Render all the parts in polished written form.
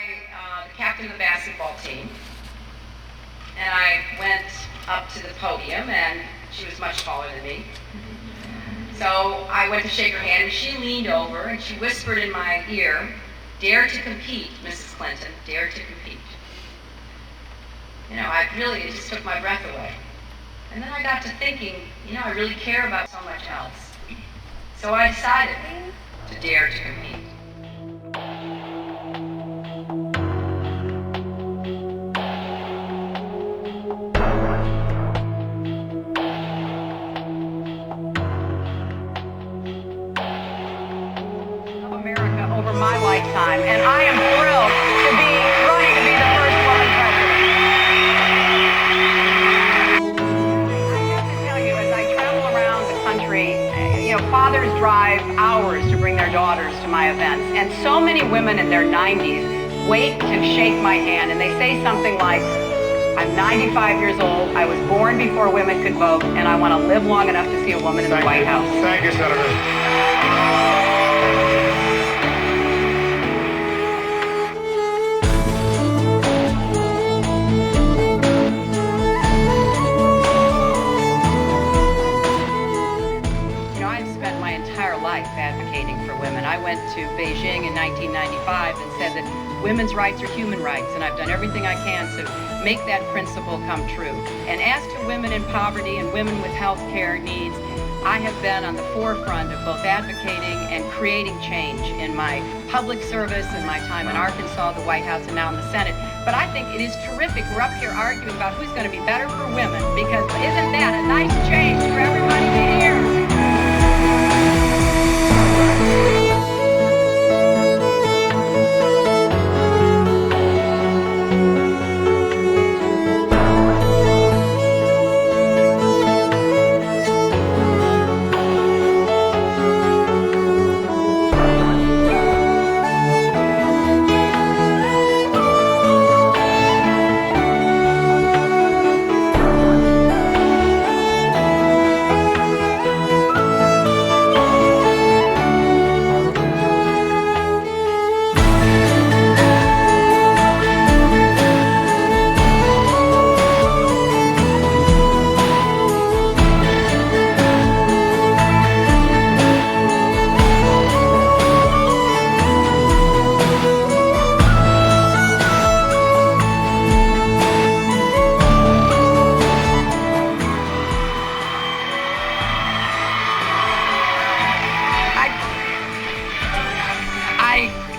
the captain of the basketball team, and I went up to the podium, and she was much taller than me. So I went to shake her hand, and she leaned over, and she whispered in my ear, "Dare to compete, Mrs. Clinton, dare to compete." You know, it just took my breath away. And then I got to thinking, I really care about so much else. So I decided to dare to compete. America over my lifetime, and I am thrilled to be running to be the first woman president. I have to tell you, as I travel around the country, fathers drive hours to bring their daughters to my events, and so many women in their 90s wait to shake my hand, and they say something like, "I'm 95 years old, I was born before women could vote, and I want to live long enough to see a woman in the White House." Thank you, Senator. Advocating for women. I went to Beijing in 1995 and said that women's rights are human rights, and I've done everything I can to make that principle come true. And as to women in poverty and women with health care needs, I have been on the forefront of both advocating and creating change in my public service and my time in Arkansas, the White House, and now in the Senate. But I think it is terrific. We're up here arguing about who's going to be better for women, because isn't that a nice change for everybody to hear?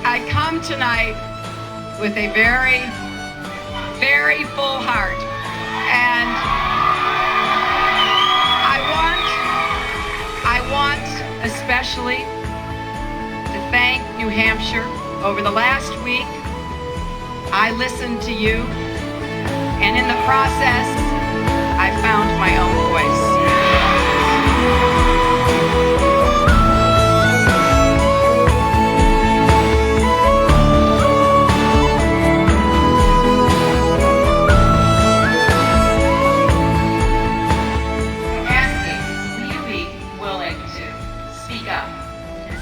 I come tonight with a very, very full heart, and I want especially to thank New Hampshire. Over the last week, I listened to you, and in the process, I found my own voice.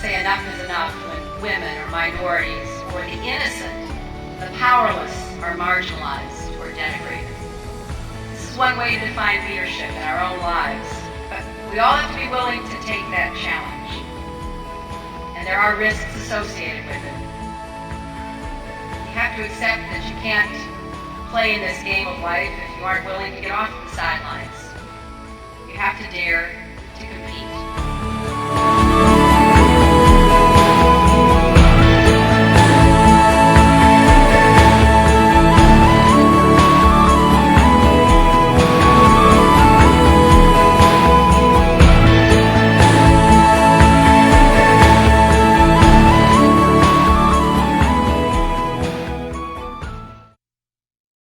Enough is enough when women or minorities or the innocent, the powerless are marginalized or denigrated. This is one way to define leadership in our own lives, but we all have to be willing to take that challenge. And there are risks associated with it. You have to accept that you can't play in this game of life if you aren't willing to get off the sidelines. You have to dare